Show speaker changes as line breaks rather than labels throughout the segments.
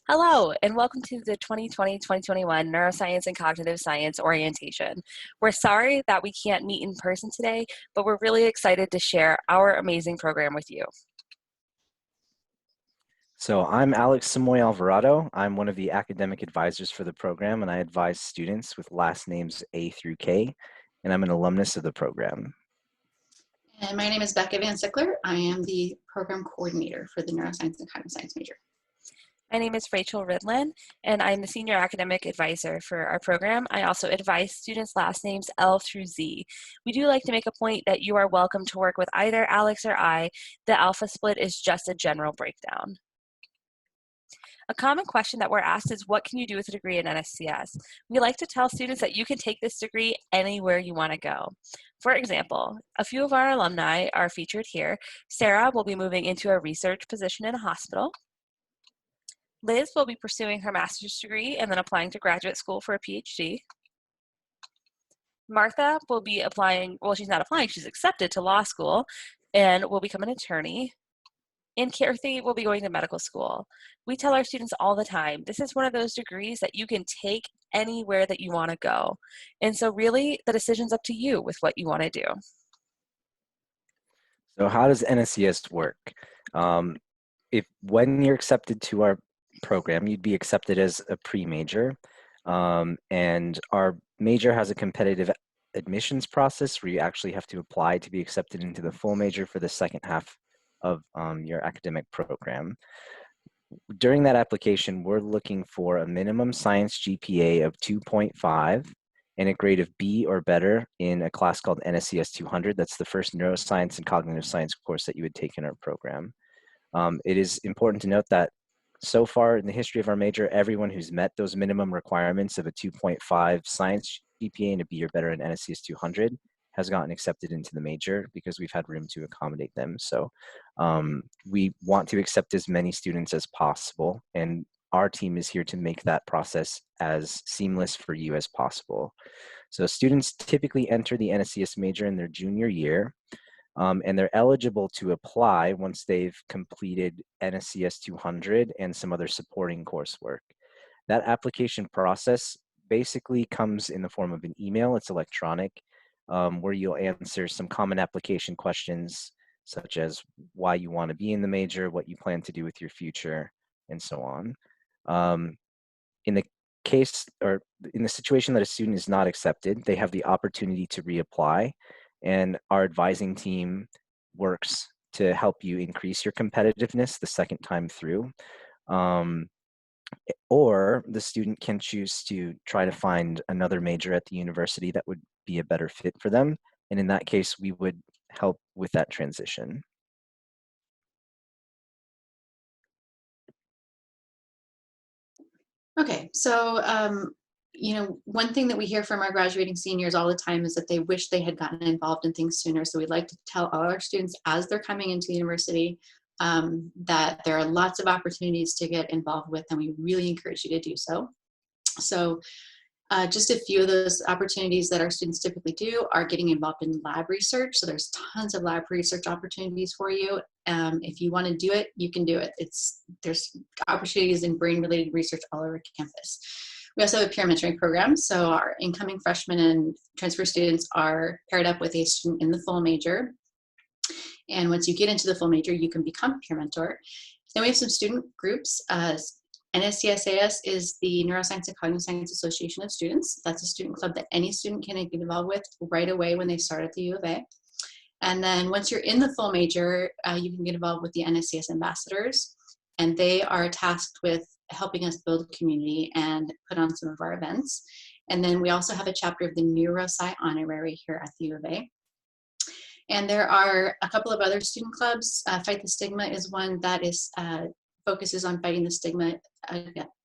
Hello, and welcome to the 2020-2021 Neuroscience and Cognitive Science Orientation. We're sorry that we can't meet in person today, but we're really excited to share our amazing program with you.
So I'm Alex Samoy Alvarado. I'm one of the academic advisors for the program, and I advise students with last names A through K, and I'm an alumnus of the program.
And my name is Becca Van Sickler. I am the program coordinator for the Neuroscience and Cognitive Science major.
My name is Rachel Ridlin, and I'm the senior academic advisor for our program. I also advise students' last names L through Z. We do like to make a point that you are welcome to work with either Alex or I. The alpha split is just a general breakdown. A common question that we're asked is, what can you do with a degree in NSCS? We like to tell students that you can take this degree anywhere you want to go. For example, a few of our alumni are featured here. Sarah will be moving into a research position in a hospital. Liz will be pursuing her master's degree and then applying to graduate school for a PhD. Martha will be applying, well, she's not applying, she's accepted to law school and will become an attorney. And Kathy will be going to medical school. We tell our students all the time, this is one of those degrees that you can take anywhere that you want to go. And so really, the decision's up to you with what you want to do.
So how does NSCS work? When you're accepted to our program, you'd be accepted as a pre-major, and our major has a competitive admissions process where you actually have to apply to be accepted into the full major for the second half of your academic program. During that application, we're looking for a minimum science GPA of 2.5 and a grade of B or better in a class called NSCS 200. That's the first neuroscience and cognitive science course that you would take in our program. It is important to note that so far in the history of our major, everyone who's met those minimum requirements of a 2.5 science GPA and a B or better in NSCS 200 has gotten accepted into the major because we've had room to accommodate them. So we want to accept as many students as possible, and our team is here to make that process as seamless for you as possible. So students typically enter the NSCS major in their junior year, and they're eligible to apply once they've completed NSCS 200 and some other supporting coursework. That application process basically comes in the form of an email. It's electronic, where you'll answer some common application questions, such as why you want to be in the major, what you plan to do with your future, and so on. In the case, or in the situation that a student is not accepted, they have the opportunity to reapply, and our advising team works to help you increase your competitiveness the second time through. Or the student can choose to try to find another major at the university that would be a better fit for them. And in that case, we would help with that transition.
Okay, so one thing that we hear from our graduating seniors all the time is that they wish they had gotten involved in things sooner. So we'd like to tell all our students as they're coming into the university that there are lots of opportunities to get involved with, and we really encourage you to do so. So just a few of those opportunities that our students typically do are getting involved in lab research. So there's tons of lab research opportunities for you. If you want to do it, you can do it. There's opportunities in brain-related research all over campus. We also have a peer mentoring program. So our incoming freshmen and transfer students are paired up with a student in the full major. And once you get into the full major, you can become a peer mentor. Then we have some student groups. NSCSAS is the Neuroscience and Cognitive Science Association of Students. That's a student club that any student can get involved with right away when they start at the U of A. And then once you're in the full major, you can get involved with the NSCS ambassadors, and they are tasked with helping us build a community and put on some of our events. And then we also have a chapter of the NeuroSci Honorary here at the U of A. And there are a couple of other student clubs. Fight the Stigma is one that is focuses on fighting the stigma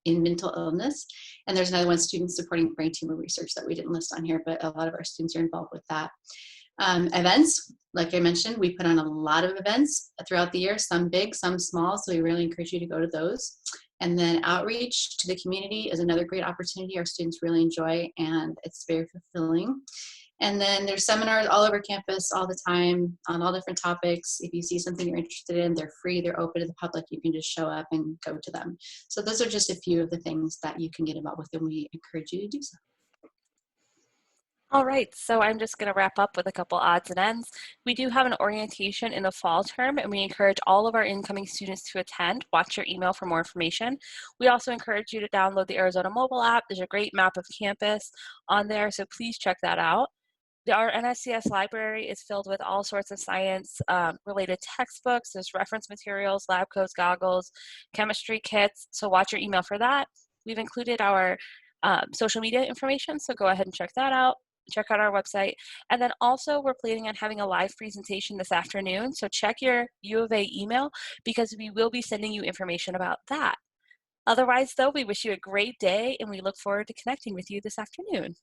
in mental illness. And there's another one, Students Supporting Brain Tumor Research, that we didn't list on here, but a lot of our students are involved with that. Events, like I mentioned, we put on a lot of events throughout the year, some big, some small, so we really encourage you to go to those. And then outreach to the community is another great opportunity our students really enjoy, and it's very fulfilling. And then there's seminars all over campus all the time on all different topics. If you see something you're interested in, they're free, they're open to the public. You can just show up and go to them. So those are just a few of the things that you can get involved with, and we encourage you to do so.
All right, so I'm just going to wrap up with a couple odds and ends. We do have an orientation in the fall term, and we encourage all of our incoming students to attend. Watch your email for more information. We also encourage you to download the Arizona mobile app. There's a great map of campus on there, so please check that out. Our NSCS library is filled with all sorts of science related textbooks. There's reference materials, lab coats, goggles, chemistry kits, so watch your email for that. We've included our social media information, so go ahead and check that out. Check out our website. And then also we're planning on having a live presentation this afternoon. So check your U of A email because we will be sending you information about that. Otherwise though, we wish you a great day and we look forward to connecting with you this afternoon.